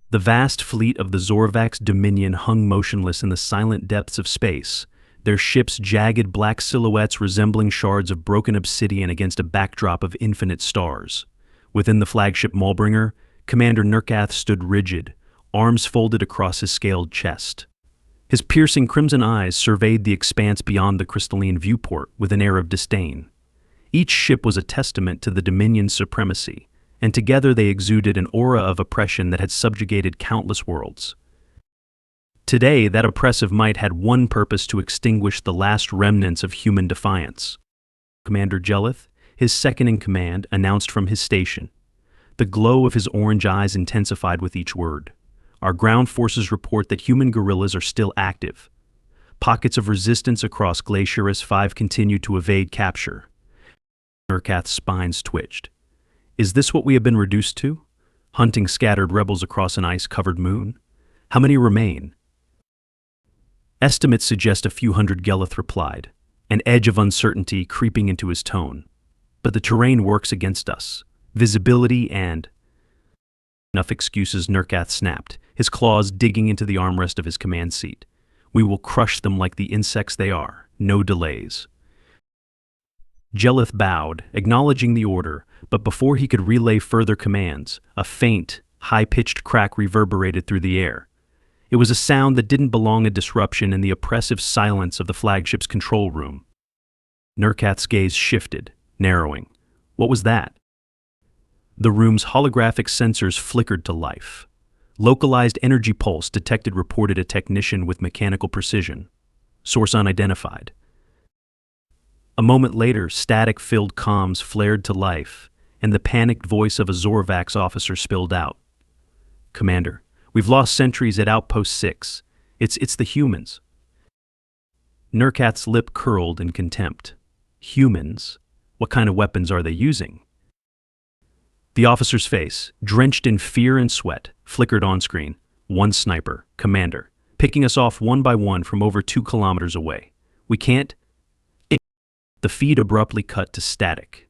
The vast fleet of the Zorvax Dominion hung motionless in the silent depths of space, their ships jagged black silhouettes resembling shards of broken obsidian against a backdrop of infinite stars. Within the flagship Maulbringer, Commander Nurkath stood rigid, arms folded across his scaled chest. His piercing crimson eyes surveyed the expanse beyond the crystalline viewport with an air of disdain. Each ship was a testament to the Dominion's supremacy, and together they exuded an aura of oppression that had subjugated countless worlds. Today, that oppressive might had one purpose: to extinguish the last remnants of human defiance. Commander Gelith, his second-in-command, announced from his station. The glow of his orange eyes intensified with each word. Our ground forces report that human guerrillas are still active. Pockets of resistance across Glacierus 5 continue to evade capture. Nurkath's spines twitched. Is this what we have been reduced to? Hunting scattered rebels across an ice-covered moon? How many remain? Estimates suggest a few hundred, Gelith replied, an edge of uncertainty creeping into his tone. But the terrain works against us. Visibility and... Enough excuses, Nurkath snapped, his claws digging into the armrest of his command seat. We will crush them like the insects they are. No delays. Gelith bowed, acknowledging the order, but before he could relay further commands, a faint, high-pitched crack reverberated through the air. It was a sound that didn't belong, a disruption in the oppressive silence of the flagship's control room. Nurkath's gaze shifted, narrowing. What was that? The room's holographic sensors flickered to life. Localized energy pulse detected, reported a technician with mechanical precision. Source unidentified. A moment later, static-filled comms flared to life, and the panicked voice of a Zorvax officer spilled out. Commander, we've lost sentries at Outpost 6. It's the humans. Nurkath's lip curled in contempt. Humans? What kind of weapons are they using? The officer's face, drenched in fear and sweat, flickered on screen. One sniper, Commander, picking us off one by one from over 2 kilometers away. We can't... The feed abruptly cut to static.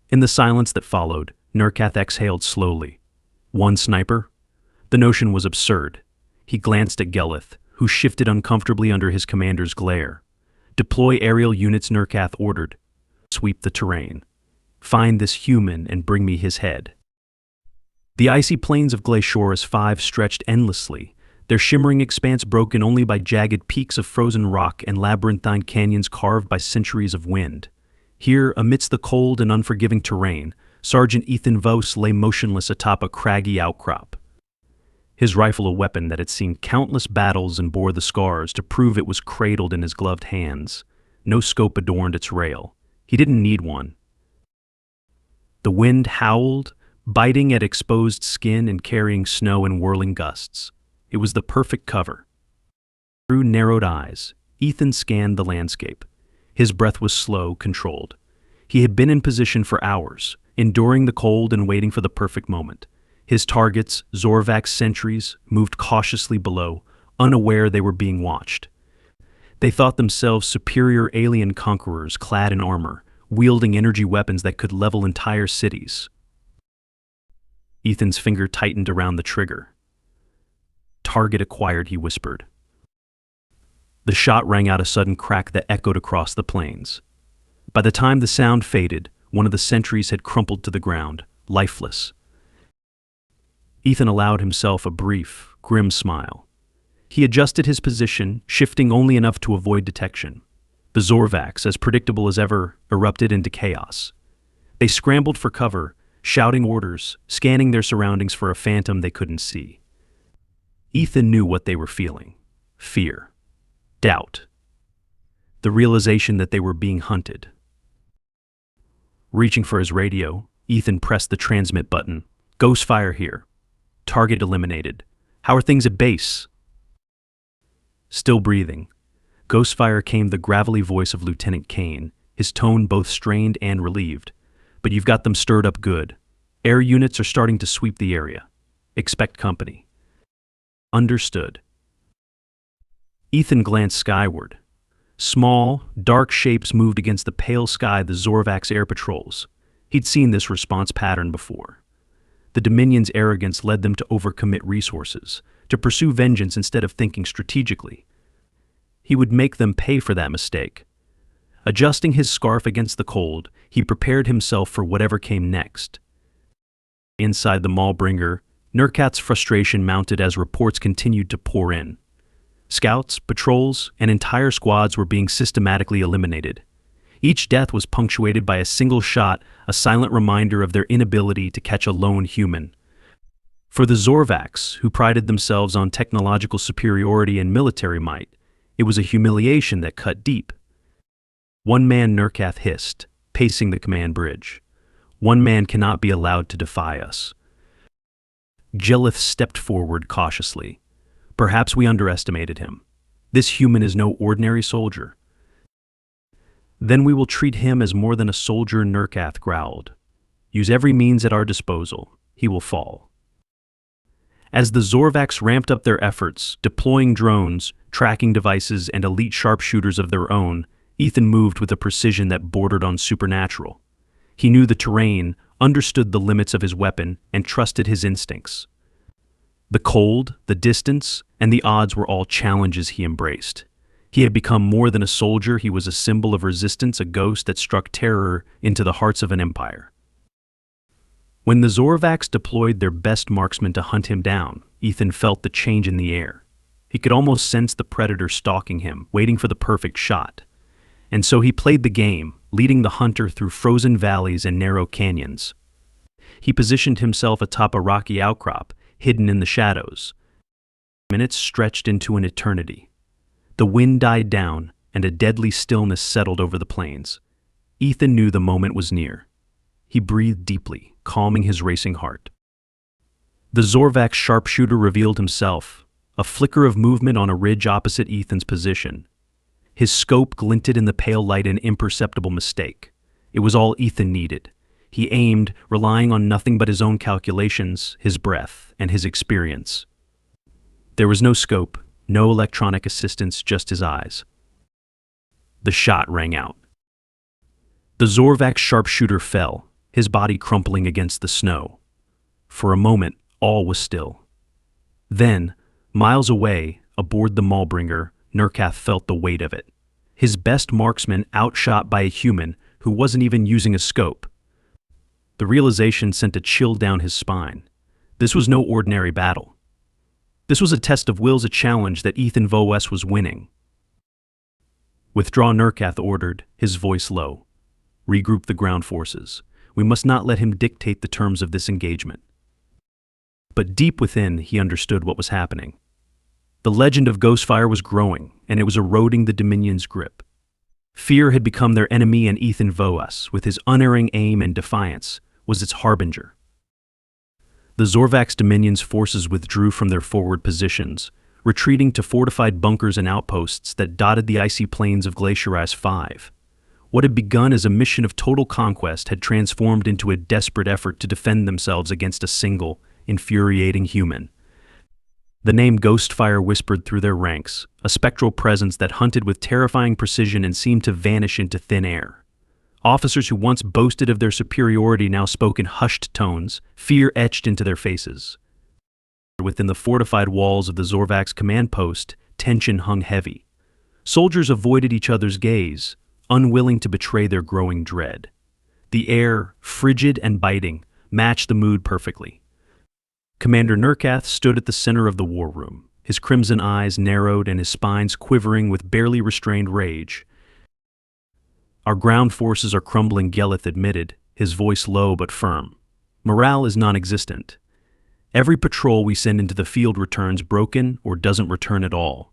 In the silence that followed, Nurkath exhaled slowly. One sniper? The notion was absurd. He glanced at Gelith, who shifted uncomfortably under his commander's glare. Deploy aerial units, Nurkath ordered. Sweep the terrain. Find this human and bring me his head. The icy plains of Glacierus 5 stretched endlessly, their shimmering expanse broken only by jagged peaks of frozen rock and labyrinthine canyons carved by centuries of wind. Here, amidst the cold and unforgiving terrain, Sergeant Ethan Vos lay motionless atop a craggy outcrop. His rifle, a weapon that had seen countless battles and bore the scars to prove it, was cradled in his gloved hands. No scope adorned its rail. He didn't need one. The wind howled, biting at exposed skin and carrying snow in whirling gusts. It was the perfect cover. Through narrowed eyes, Ethan scanned the landscape. His breath was slow, controlled. He had been in position for hours, enduring the cold and waiting for the perfect moment. His targets, Zorvax sentries, moved cautiously below, unaware they were being watched. They thought themselves superior alien conquerors clad in armor, wielding energy weapons that could level entire cities. Ethan's finger tightened around the trigger. Target acquired, he whispered. The shot rang out, a sudden crack that echoed across the plains. By the time the sound faded, one of the sentries had crumpled to the ground, lifeless. Ethan allowed himself a brief, grim smile. He adjusted his position, shifting only enough to avoid detection. The Zorvax, as predictable as ever, erupted into chaos. They scrambled for cover, shouting orders, scanning their surroundings for a phantom they couldn't see. Ethan knew what they were feeling. Fear. Doubt. The realization that they were being hunted. Reaching for his radio, Ethan pressed the transmit button. Ghostfire here. Target eliminated. How are things at base? Still breathing. Ghostfire came the gravelly voice of Lieutenant Kane, his tone both strained and relieved. But you've got them stirred up good. Air units are starting to sweep the area. Expect company. Understood. Ethan glanced skyward. Small, dark shapes moved against the pale sky, the Zorvax air patrols. He'd seen this response pattern before. The Dominion's arrogance led them to overcommit resources, to pursue vengeance instead of thinking strategically. He would make them pay for that mistake. Adjusting his scarf against the cold, he prepared himself for whatever came next. Inside the Maulbringer, Nurkath's frustration mounted as reports continued to pour in. Scouts, patrols, and entire squads were being systematically eliminated. Each death was punctuated by a single shot, a silent reminder of their inability to catch a lone human. For the Zorvax, who prided themselves on technological superiority and military might, it was a humiliation that cut deep. One man, Nurkath hissed, pacing the command bridge. One man cannot be allowed to defy us. Gelith stepped forward cautiously. Perhaps we underestimated him. This human is no ordinary soldier. Then we will treat him as more than a soldier, Nurkath growled. Use every means at our disposal. He will fall. As the Zorvax ramped up their efforts, deploying drones, tracking devices, and elite sharpshooters of their own, Ethan moved with a precision that bordered on supernatural. He knew the terrain, understood the limits of his weapon, and trusted his instincts. The cold, the distance, and the odds were all challenges he embraced. He had become more than a soldier, he was a symbol of resistance, a ghost that struck terror into the hearts of an empire. When the Zorvax deployed their best marksmen to hunt him down, Ethan felt the change in the air. He could almost sense the predator stalking him, waiting for the perfect shot. And so he played the game, leading the hunter through frozen valleys and narrow canyons. He positioned himself atop a rocky outcrop, hidden in the shadows. Minutes stretched into an eternity. The wind died down, and a deadly stillness settled over the plains. Ethan knew the moment was near. He breathed deeply, calming his racing heart. The Zorvax sharpshooter revealed himself, a flicker of movement on a ridge opposite Ethan's position. His scope glinted in the pale light, an imperceptible mistake. It was all Ethan needed. He aimed, relying on nothing but his own calculations, his breath, and his experience. There was no scope, no electronic assistance, just his eyes. The shot rang out. The Zorvax sharpshooter fell, his body crumpling against the snow. For a moment, all was still. Then, miles away, aboard the Maulbringer, Nurkath felt the weight of it. His best marksman outshot by a human who wasn't even using a scope. The realization sent a chill down his spine. This was no ordinary battle. This was a test of wills, a challenge that Ethan Vos was winning. Withdraw, Nurkath ordered, his voice low. Regroup the ground forces. We must not let him dictate the terms of this engagement. But deep within, he understood what was happening. The legend of Ghostfire was growing, and it was eroding the Dominion's grip. Fear had become their enemy, and Ethan Vos, with his unerring aim and defiance, was its harbinger. The Zorvax Dominion's forces withdrew from their forward positions, retreating to fortified bunkers and outposts that dotted the icy plains of Glaciaris 5. What had begun as a mission of total conquest had transformed into a desperate effort to defend themselves against a single, infuriating human. The name Ghostfire whispered through their ranks, a spectral presence that hunted with terrifying precision and seemed to vanish into thin air. Officers who once boasted of their superiority now spoke in hushed tones, fear etched into their faces. Within the fortified walls of the Zorvax command post, tension hung heavy. Soldiers avoided each other's gaze, unwilling to betray their growing dread. The air, frigid and biting, matched the mood perfectly. Commander Nurkath stood at the center of the war room, his crimson eyes narrowed and his spines quivering with barely restrained rage. Our ground forces are crumbling, Gelith admitted, his voice low but firm. Morale is non-existent. Every patrol we send into the field returns broken or doesn't return at all.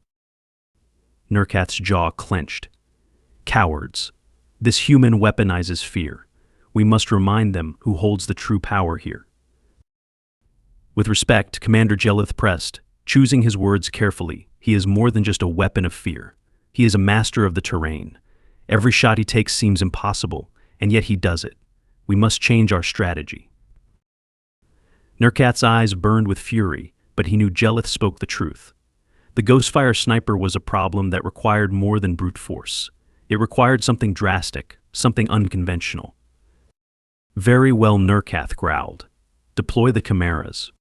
Nurkath's jaw clenched. Cowards. This human weaponizes fear. We must remind them who holds the true power here. With respect, Commander Gelith pressed, choosing his words carefully. He is more than just a weapon of fear. He is a master of the terrain. Every shot he takes seems impossible, and yet he does it. We must change our strategy. Nurkath's eyes burned with fury, but he knew Gelith spoke the truth. The Ghostfire sniper was a problem that required more than brute force. It required something drastic, something unconventional. Very well, Nurkath growled. deploy the Chimeras.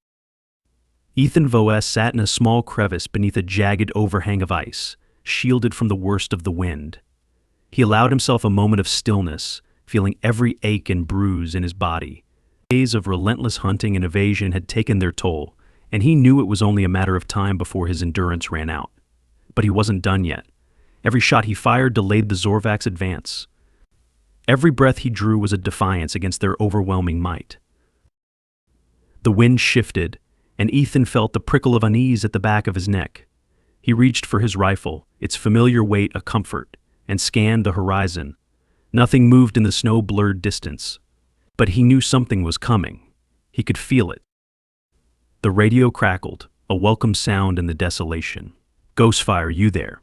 Ethan Vos sat in a small crevice beneath a jagged overhang of ice, shielded from the worst of the wind. He allowed himself a moment of stillness, feeling every ache and bruise in his body. Days of relentless hunting and evasion had taken their toll, and he knew it was only a matter of time before his endurance ran out. But he wasn't done yet. Every shot he fired delayed the Zorvax advance. Every breath he drew was a defiance against their overwhelming might. The wind shifted, and Ethan felt the prickle of unease at the back of his neck. He reached for his rifle, its familiar weight a comfort, and scanned the horizon. Nothing moved in the snow-blurred distance. But he knew something was coming. He could feel it. The radio crackled, a welcome sound in the desolation. "Ghostfire, you there?"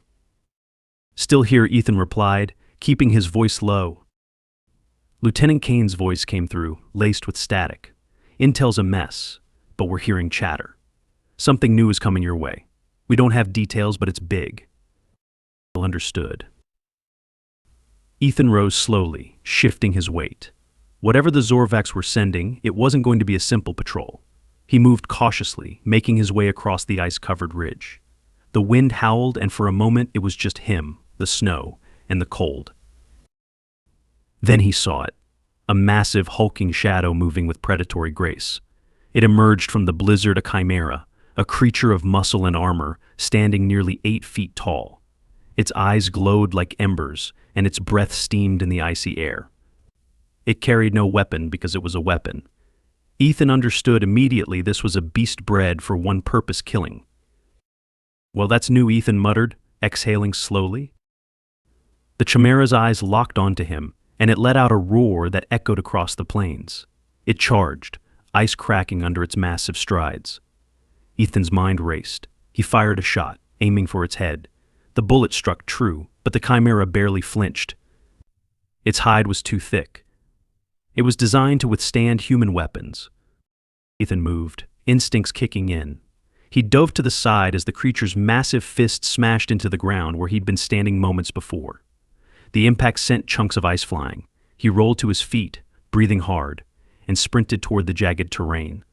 "Still here," Ethan replied, keeping his voice low. Lieutenant Kane's voice came through, laced with static. "Intel's a mess, but we're hearing chatter. Something new is coming your way. We don't have details, but it's big." Understood. Ethan rose slowly, shifting his weight. Whatever the Zorvax were sending, it wasn't going to be a simple patrol. He moved cautiously, making his way across the ice-covered ridge. The wind howled, and for a moment it was just him, the snow, and the cold. Then he saw it, a massive, hulking shadow moving with predatory grace. It emerged from the blizzard, a chimera, a creature of muscle and armor, standing nearly 8 feet tall. Its eyes glowed like embers, and its breath steamed in the icy air. It carried no weapon because it was a weapon. Ethan understood immediately this was a beast bred for one purpose: killing. "Well, that's new," Ethan muttered, exhaling slowly. The Chimera's eyes locked onto him, and it let out a roar that echoed across the plains. It charged, ice cracking under its massive strides. Ethan's mind raced. He fired a shot, aiming for its head. The bullet struck true, but the Chimera barely flinched. Its hide was too thick. It was designed to withstand human weapons. Ethan moved, instincts kicking in. He dove to the side as the creature's massive fist smashed into the ground where he'd been standing moments before. The impact sent chunks of ice flying. He rolled to his feet, breathing hard, and sprinted toward the jagged terrain.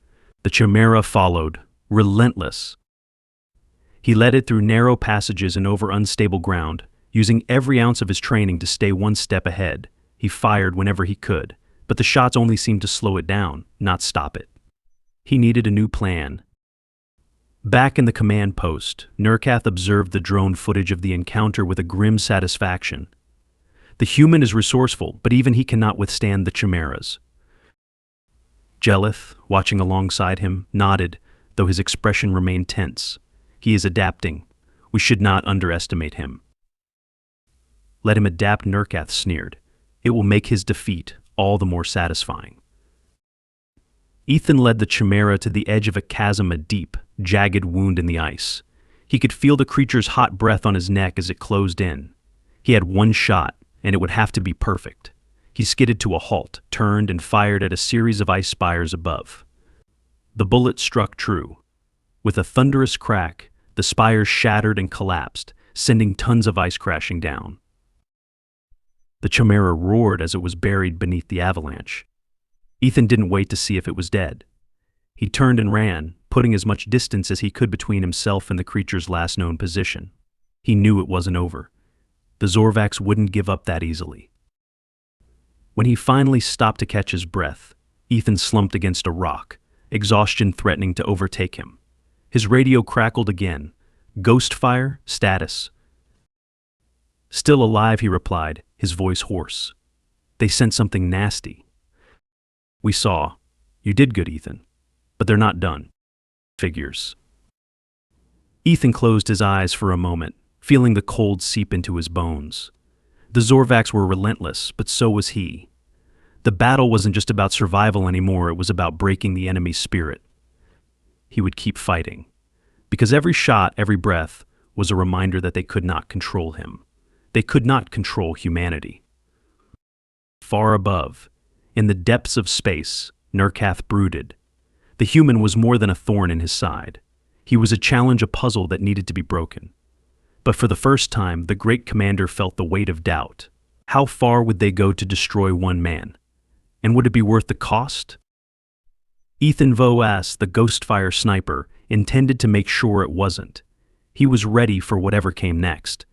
The Chimera followed, relentless. He led it through narrow passages and over unstable ground, using every ounce of his training to stay one step ahead. He fired whenever he could, but the shots only seemed to slow it down, not stop it. He needed a new plan. Back in the command post, Nurkath observed the drone footage of the encounter with a grim satisfaction. The human is resourceful, but even he cannot withstand the Chimeras. Jelith, watching alongside him, nodded, though his expression remained tense. He is adapting. We should not underestimate him. Let him adapt, Nurkath sneered. It will make his defeat all the more satisfying. Ethan led the Chimera to the edge of a chasm, a deep, jagged wound in the ice. He could feel the creature's hot breath on his neck as it closed in. He had one shot, and it would have to be perfect. He skidded to a halt, turned, and fired at a series of ice spires above. The bullet struck true. With a thunderous crack, the spires shattered and collapsed, sending tons of ice crashing down. The Chimera roared as it was buried beneath the avalanche. Ethan didn't wait to see if it was dead. He turned and ran, putting as much distance as he could between himself and the creature's last known position. He knew it wasn't over. The Zorvax wouldn't give up that easily. When he finally stopped to catch his breath, Ethan slumped against a rock, exhaustion threatening to overtake him. His radio crackled again. "Ghost fire, status." "Still alive," he replied, his voice hoarse. "They sent something nasty." "We saw. You did good, Ethan. But they're not done. Figures." Ethan closed his eyes for a moment, feeling the cold seep into his bones. The Zorvax were relentless, but so was he. The battle wasn't just about survival anymore, it was about breaking the enemy's spirit. He would keep fighting, because every shot, every breath, was a reminder that they could not control him. They could not control humanity. Far above, in the depths of space, Nurkath brooded. The human was more than a thorn in his side. He was a challenge, a puzzle that needed to be broken. But for the first time, the great commander felt the weight of doubt. How far would they go to destroy one man? And would it be worth the cost? Ethan Vos, the Ghostfire sniper, intended to make sure it wasn't. He was ready for whatever came next.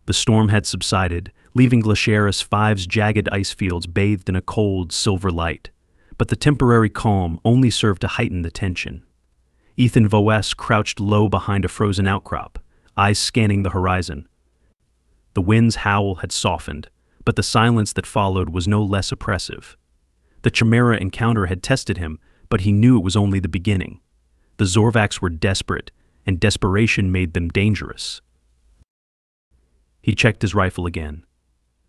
The storm had subsided, leaving Glaciaris 5's jagged ice fields bathed in a cold, silver light. But the temporary calm only served to heighten the tension. Ethan Vos crouched low behind a frozen outcrop, eyes scanning the horizon. The wind's howl had softened, but the silence that followed was no less oppressive. The Chimera encounter had tested him, but he knew it was only the beginning. The Zorvax were desperate, and desperation made them dangerous. He checked his rifle again.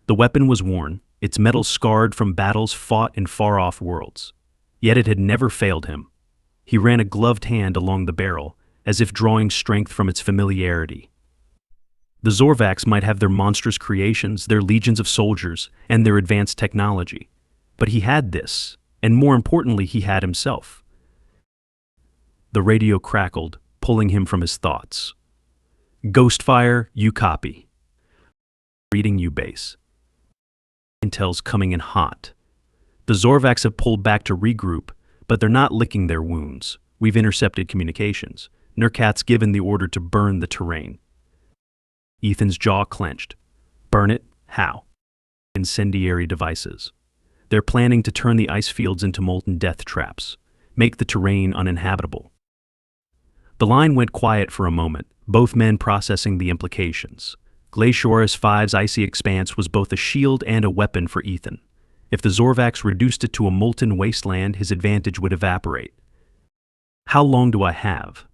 The weapon was worn, its metal scarred from battles fought in far-off worlds. Yet it had never failed him. He ran a gloved hand along the barrel, as if drawing strength from its familiarity. The Zorvax might have their monstrous creations, their legions of soldiers, and their advanced technology. But he had this, and more importantly, he had himself. The radio crackled, pulling him from his thoughts. Ghostfire, you copy. Reading you, base. Intel's coming in hot. The Zorvax have pulled back to regroup, but they're not licking their wounds. We've intercepted communications. Nurkat's given the order to burn the terrain. Ethan's jaw clenched. Burn it? How? Incendiary devices. They're planning to turn the ice fields into molten death traps, make the terrain uninhabitable. The line went quiet for a moment, both men processing the implications. Glaciaris 5's icy expanse was both a shield and a weapon for Ethan. If the Zorvax reduced it to a molten wasteland, his advantage would evaporate. How long do I have?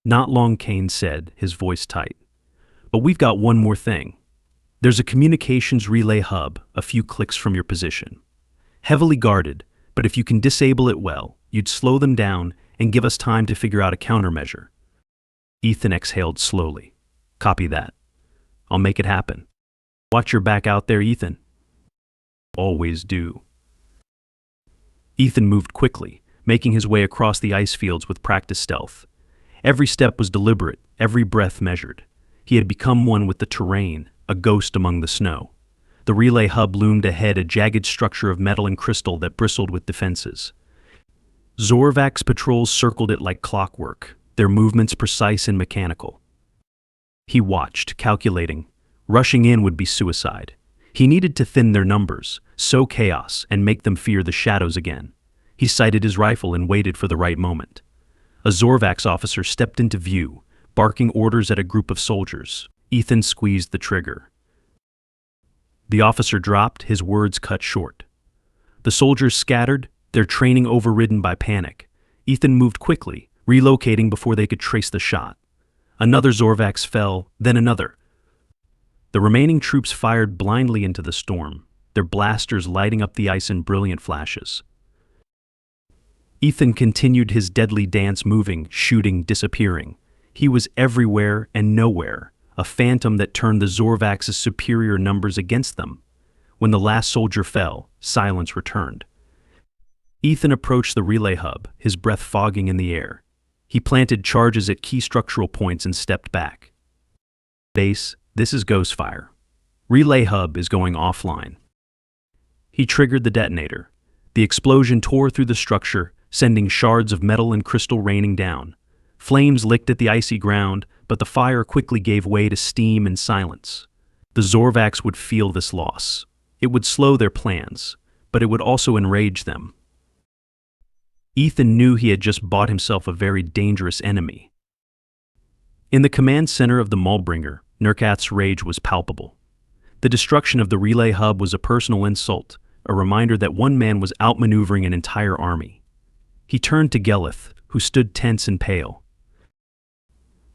Not long, Kane said, his voice tight. But we've got one more thing. There's a communications relay hub a few clicks from your position. Heavily guarded, but if you can disable it well, you'd slow them down and give us time to figure out a countermeasure. Ethan exhaled slowly. Copy that. I'll make it happen. Watch your back out there, Ethan. Always do. Ethan moved quickly, making his way across the ice fields with practiced stealth. Every step was deliberate, every breath measured. He had become one with the terrain, a ghost among the snow. The relay hub loomed ahead, a jagged structure of metal and crystal that bristled with defenses. Zorvax patrols circled it like clockwork, their movements precise and mechanical. He watched, calculating. Rushing in would be suicide. He needed to thin their numbers, sow chaos, and make them fear the shadows again. He sighted his rifle and waited for the right moment. A Zorvax officer stepped into view, barking orders at a group of soldiers. Ethan squeezed the trigger. The officer dropped, his words cut short. The soldiers scattered, their training overridden by panic. Ethan moved quickly, relocating before they could trace the shot. Another Zorvax fell, then another. The remaining troops fired blindly into the storm, their blasters lighting up the ice in brilliant flashes. Ethan continued his deadly dance, moving, shooting, disappearing. He was everywhere and nowhere, a phantom that turned the Zorvax's superior numbers against them. When the last soldier fell, silence returned. Ethan approached the relay hub, his breath fogging in the air. He planted charges at key structural points and stepped back. Base, this is Ghostfire. Relay hub is going offline. He triggered the detonator. The explosion tore through the structure, sending shards of metal and crystal raining down. Flames licked at the icy ground, but the fire quickly gave way to steam and silence. The Zorvax would feel this loss. It would slow their plans, but it would also enrage them. Ethan knew he had just bought himself a very dangerous enemy. In the command center of the Maulbringer, Nurkat's rage was palpable. The destruction of the relay hub was a personal insult, a reminder that one man was outmaneuvering an entire army. He turned to Gelith, who stood tense and pale.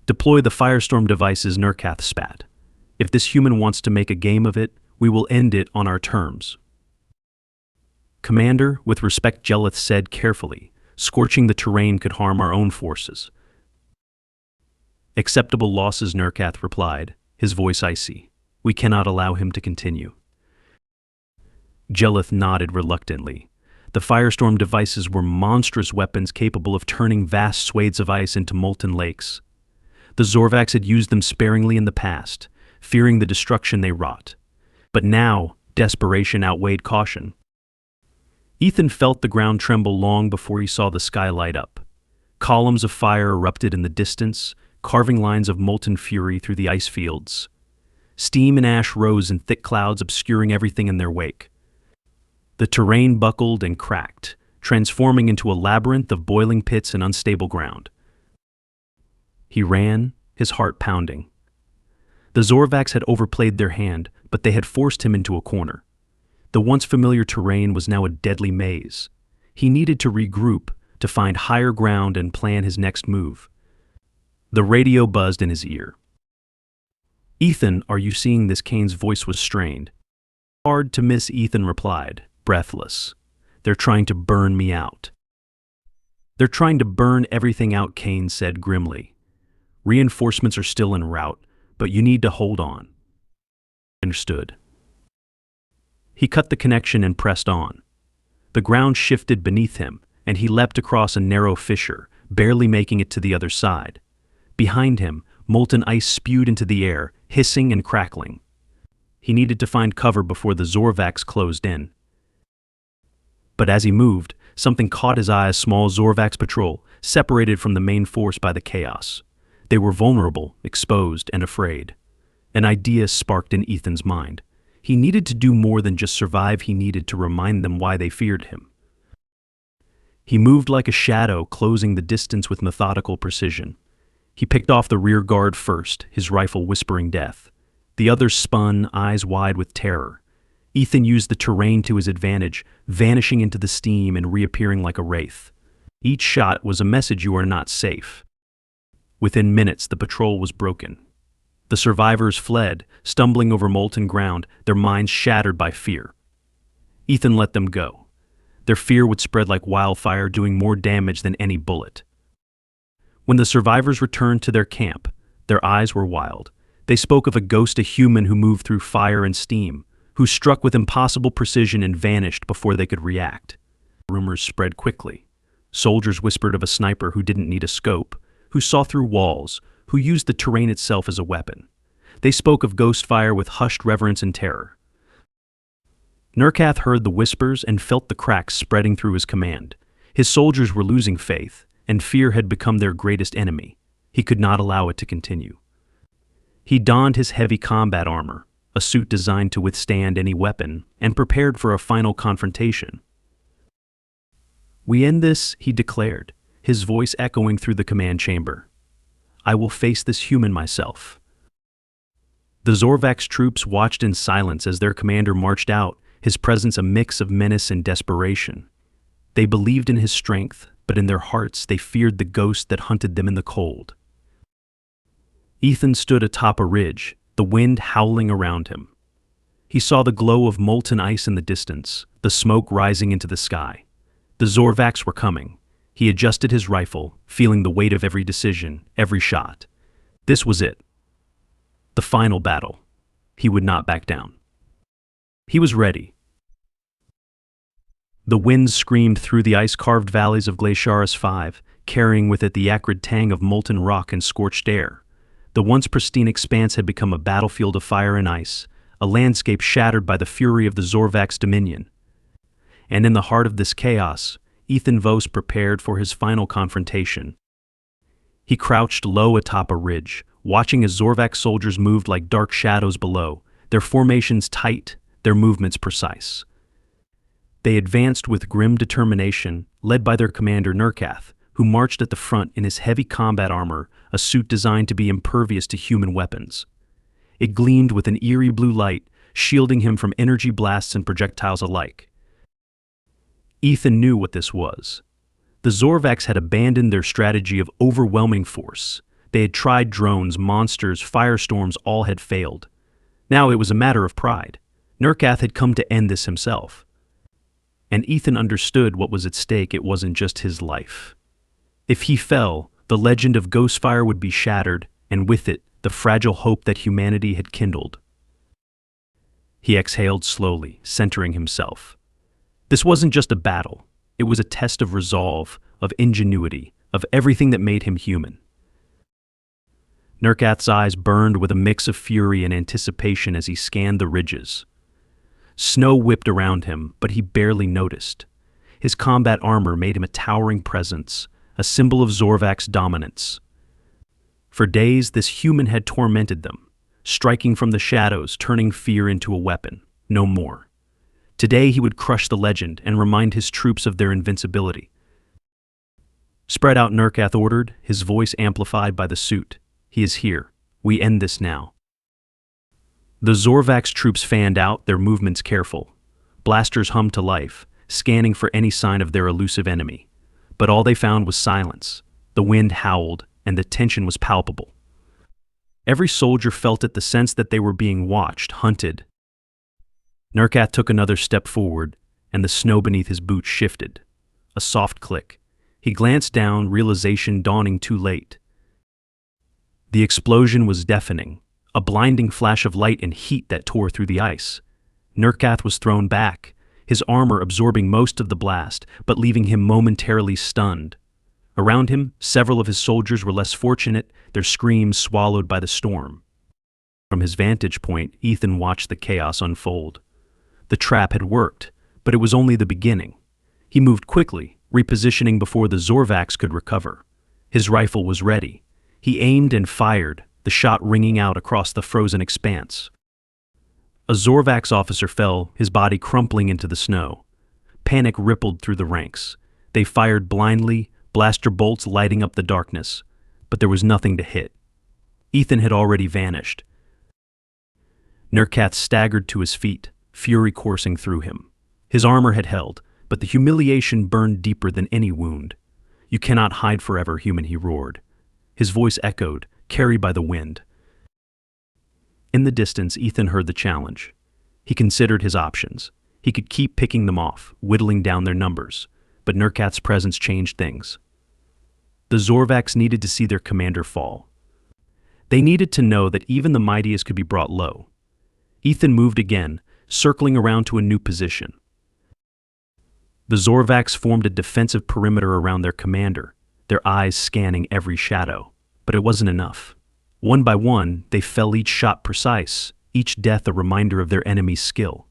Deploy the Firestorm devices, Nurkath spat. If this human wants to make a game of it, we will end it on our terms. Commander, with respect, Gelith said carefully. Scorching the terrain could harm our own forces. Acceptable losses, Nurkath replied, his voice icy. We cannot allow him to continue. Gelith nodded reluctantly. The Firestorm devices were monstrous weapons capable of turning vast swathes of ice into molten lakes. The Zorvax had used them sparingly in the past, fearing the destruction they wrought. But now, desperation outweighed caution. Ethan felt the ground tremble long before he saw the sky light up. Columns of fire erupted in the distance, carving lines of molten fury through the ice fields. Steam and ash rose in thick clouds, obscuring everything in their wake. The terrain buckled and cracked, transforming into a labyrinth of boiling pits and unstable ground. He ran, his heart pounding. The Zorvax had overplayed their hand, but they had forced him into a corner. The once familiar terrain was now a deadly maze. He needed to regroup, to find higher ground and plan his next move. The radio buzzed in his ear. "Ethan, are you seeing this?" Kane's voice was strained. "Hard to miss," Ethan replied, breathless. "They're trying to burn me out." "They're trying to burn everything out," Kane said grimly. "Reinforcements are still en route, but you need to hold on." Understood. He cut the connection and pressed on. The ground shifted beneath him, and he leapt across a narrow fissure, barely making it to the other side. Behind him, molten ice spewed into the air, hissing and crackling. He needed to find cover before the Zorvax closed in. But as he moved, something caught his eye: a small Zorvax patrol, separated from the main force by the chaos. They were vulnerable, exposed, and afraid. An idea sparked in Ethan's mind. He needed to do more than just survive. He needed to remind them why they feared him. He moved like a shadow, closing the distance with methodical precision. He picked off the rear guard first, his rifle whispering death. The others spun, eyes wide with terror. Ethan used the terrain to his advantage, vanishing into the steam and reappearing like a wraith. Each shot was a message: you are not safe. Within minutes, the patrol was broken. The survivors fled, stumbling over molten ground, their minds shattered by fear. Ethan let them go. Their fear would spread like wildfire, doing more damage than any bullet. When the survivors returned to their camp, their eyes were wild. They spoke of a ghost, a human who moved through fire and steam, who struck with impossible precision and vanished before they could react. Rumors spread quickly. Soldiers whispered of a sniper who didn't need a scope, who saw through walls, who used the terrain itself as a weapon. They spoke of ghost fire with hushed reverence and terror. Nurkath heard the whispers and felt the cracks spreading through his command. His soldiers were losing faith, and fear had become their greatest enemy. He could not allow it to continue. He donned his heavy combat armor, a suit designed to withstand any weapon, and prepared for a final confrontation. "We end this," he declared, his voice echoing through the command chamber. "I will face this human myself." The Zorvax troops watched in silence as their commander marched out, his presence a mix of menace and desperation. They believed in his strength, but in their hearts they feared the ghost that hunted them in the cold. Ethan stood atop a ridge, the wind howling around him. He saw the glow of molten ice in the distance, the smoke rising into the sky. The Zorvax were coming. He adjusted his rifle, feeling the weight of every decision, every shot. This was it. The final battle. He would not back down. He was ready. The wind screamed through the ice-carved valleys of Glaciaris 5, carrying with it the acrid tang of molten rock and scorched air. The once pristine expanse had become a battlefield of fire and ice, a landscape shattered by the fury of the Zorvax Dominion. And in the heart of this chaos, Ethan Vos prepared for his final confrontation. He crouched low atop a ridge, watching as Zorvax soldiers moved like dark shadows below, their formations tight, their movements precise. They advanced with grim determination, led by their commander Nurkath, who marched at the front in his heavy combat armor, a suit designed to be impervious to human weapons. It gleamed with an eerie blue light, shielding him from energy blasts and projectiles alike. Ethan knew what this was. The Zorvax had abandoned their strategy of overwhelming force. They had tried drones, monsters, firestorms, all had failed. Now it was a matter of pride. Nurkath had come to end this himself. And Ethan understood what was at stake. It wasn't just his life. If he fell, the legend of Ghostfire would be shattered, and with it, the fragile hope that humanity had kindled. He exhaled slowly, centering himself. This wasn't just a battle. It was a test of resolve, of ingenuity, of everything that made him human. Nurkath's eyes burned with a mix of fury and anticipation as he scanned the ridges. Snow whipped around him, but he barely noticed. His combat armor made him a towering presence, a symbol of Zorvax dominance. For days, this human had tormented them, striking from the shadows, turning fear into a weapon. No more. Today he would crush the legend and remind his troops of their invincibility. "Spread out," Nurkath ordered, his voice amplified by the suit. "He is here. We end this now." The Zorvax troops fanned out, their movements careful. Blasters hummed to life, scanning for any sign of their elusive enemy. But all they found was silence. The wind howled, and the tension was palpable. Every soldier felt it, the sense that they were being watched, hunted. Nurkath took another step forward, and the snow beneath his boots shifted. A soft click. He glanced down, realization dawning too late. The explosion was deafening, a blinding flash of light and heat that tore through the ice. Nurkath was thrown back, his armor absorbing most of the blast, but leaving him momentarily stunned. Around him, several of his soldiers were less fortunate, their screams swallowed by the storm. From his vantage point, Ethan watched the chaos unfold. The trap had worked, but it was only the beginning. He moved quickly, repositioning before the Zorvax could recover. His rifle was ready. He aimed and fired, the shot ringing out across the frozen expanse. A Zorvax officer fell, his body crumpling into the snow. Panic rippled through the ranks. They fired blindly, blaster bolts lighting up the darkness, but there was nothing to hit. Ethan had already vanished. Nurkath staggered to his feet, fury coursing through him. His armor had held, but the humiliation burned deeper than any wound. "You cannot hide forever, human," he roared. His voice echoed, carried by the wind. In the distance, Ethan heard the challenge. He considered his options. He could keep picking them off, whittling down their numbers, but Nurkath's presence changed things. The Zorvax needed to see their commander fall. They needed to know that even the mightiest could be brought low. Ethan moved again, circling around to a new position. The Zorvax formed a defensive perimeter around their commander, their eyes scanning every shadow. But it wasn't enough. One by one, they fell, each shot precise, each death a reminder of their enemy's skill.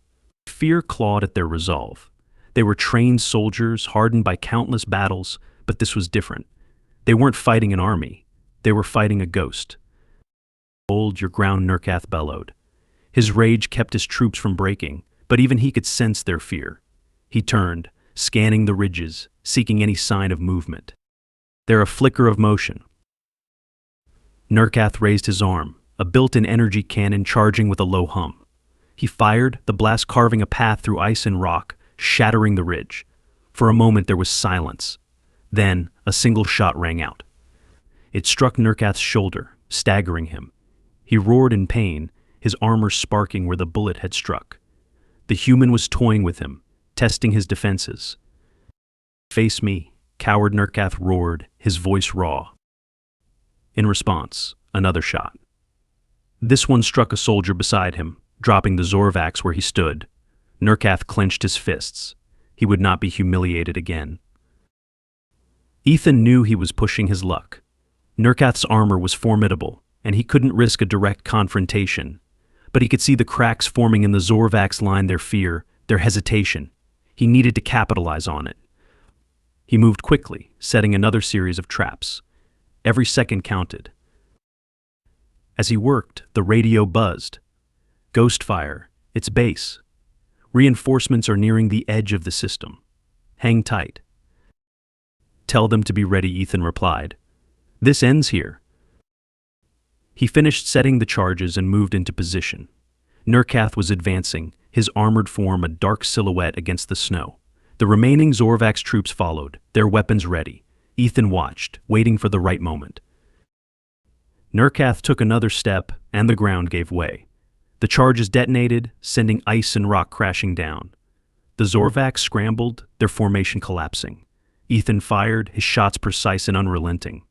Fear clawed at their resolve. They were trained soldiers, hardened by countless battles, but this was different. They weren't fighting an army. They were fighting a ghost. "Hold your ground," Nurkath bellowed. His rage kept his troops from breaking, but even he could sense their fear. He turned, scanning the ridges, seeking any sign of movement. There a flicker of motion. Nurkath raised his arm, a built-in energy cannon charging with a low hum. He fired, the blast carving a path through ice and rock, shattering the ridge. For a moment there was silence. Then a single shot rang out. It struck Nurkath's shoulder, staggering him. He roared in pain, his armor sparking where the bullet had struck. The human was toying with him, testing his defenses. "Face me," coward Nurkath roared, his voice raw. In response, another shot. This one struck a soldier beside him, dropping the Zorvax where he stood. Nurkath clenched his fists. He would not be humiliated again. Ethan knew he was pushing his luck. Nurkath's armor was formidable, and he couldn't risk a direct confrontation. But he could see the cracks forming in the Zorvax line, their fear, their hesitation. He needed to capitalize on it. He moved quickly, setting another series of traps. Every second counted. As he worked, the radio buzzed. "Ghost fire, it's base. Reinforcements are nearing the edge of the system. Hang tight." "Tell them to be ready," Ethan replied. "This ends here." He finished setting the charges and moved into position. Nurkath was advancing, his armored form a dark silhouette against the snow. The remaining Zorvax troops followed, their weapons ready. Ethan watched, waiting for the right moment. Nurkath took another step, and the ground gave way. The charges detonated, sending ice and rock crashing down. The Zorvax scrambled, their formation collapsing. Ethan fired, his shots precise and unrelenting.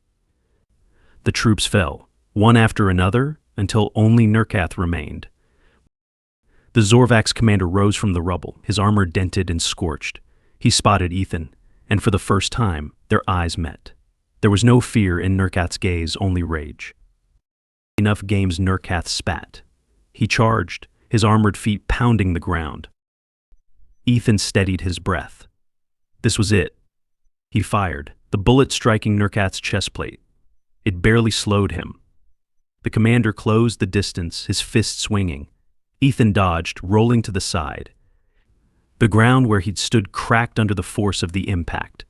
The troops fell, one after another, until only Nurkath remained. The Zorvax commander rose from the rubble, his armor dented and scorched. He spotted Ethan, and for the first time, their eyes met. There was no fear in Nurkath's gaze, only rage. Enough games, Nurkath spat. He charged, his armored feet pounding the ground. Ethan steadied his breath. This was it. He fired, the bullet striking Nurkath's chest plate. It barely slowed him. The commander closed the distance, his fist swinging. Ethan dodged, rolling to the side. The ground where he'd stood cracked under the force of the impact.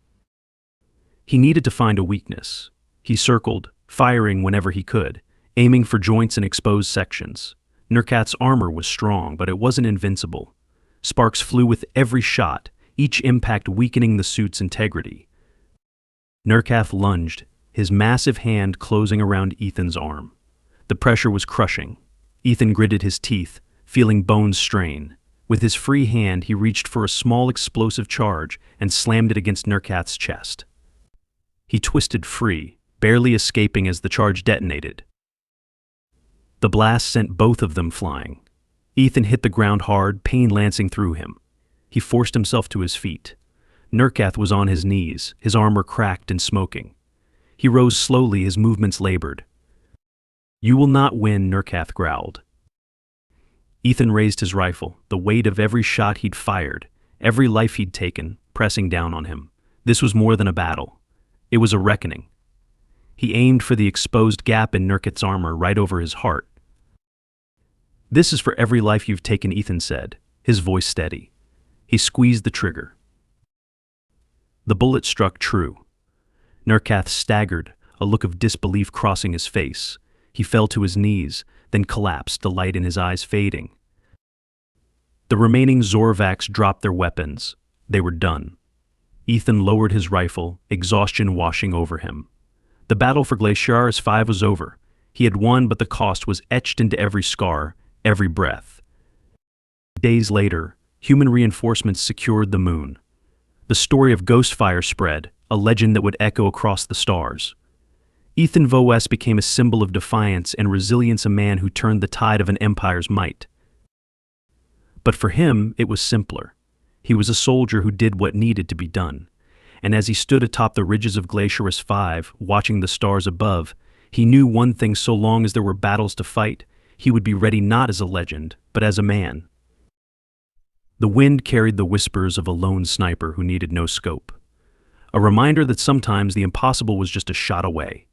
He needed to find a weakness. He circled, firing whenever he could, aiming for joints and exposed sections. Nurkath's armor was strong, but it wasn't invincible. Sparks flew with every shot, each impact weakening the suit's integrity. Nurkath lunged, his massive hand closing around Ethan's arm. The pressure was crushing. Ethan gritted his teeth, feeling bones strain. With his free hand, he reached for a small explosive charge and slammed it against Nurkath's chest. He twisted free, barely escaping as the charge detonated. The blast sent both of them flying. Ethan hit the ground hard, pain lancing through him. He forced himself to his feet. Nurkath was on his knees, his armor cracked and smoking. He rose slowly, his movements labored. "You will not win," Nurkath growled. Ethan raised his rifle, the weight of every shot he'd fired, every life he'd taken, pressing down on him. This was more than a battle. It was a reckoning. He aimed for the exposed gap in Nurkath's armor right over his heart. "This is for every life you've taken," Ethan said, his voice steady. He squeezed the trigger. The bullet struck true. Nurkath staggered, a look of disbelief crossing his face. He fell to his knees, then collapsed, the light in his eyes fading. The remaining Zorvax dropped their weapons. They were done. Ethan lowered his rifle, exhaustion washing over him. The battle for Glaciaris 5 was over. He had won, but the cost was etched into every scar, every breath. Days later, human reinforcements secured the moon. The story of Ghostfire spread, a legend that would echo across the stars. Ethan Vos became a symbol of defiance and resilience, a man who turned the tide of an empire's might. But for him, it was simpler. He was a soldier who did what needed to be done. And as he stood atop the ridges of Glaciaris 5, watching the stars above, he knew one thing: so long as there were battles to fight, he would be ready not as a legend, but as a man. The wind carried the whispers of a lone sniper who needed no scope. A reminder that sometimes the impossible was just a shot away.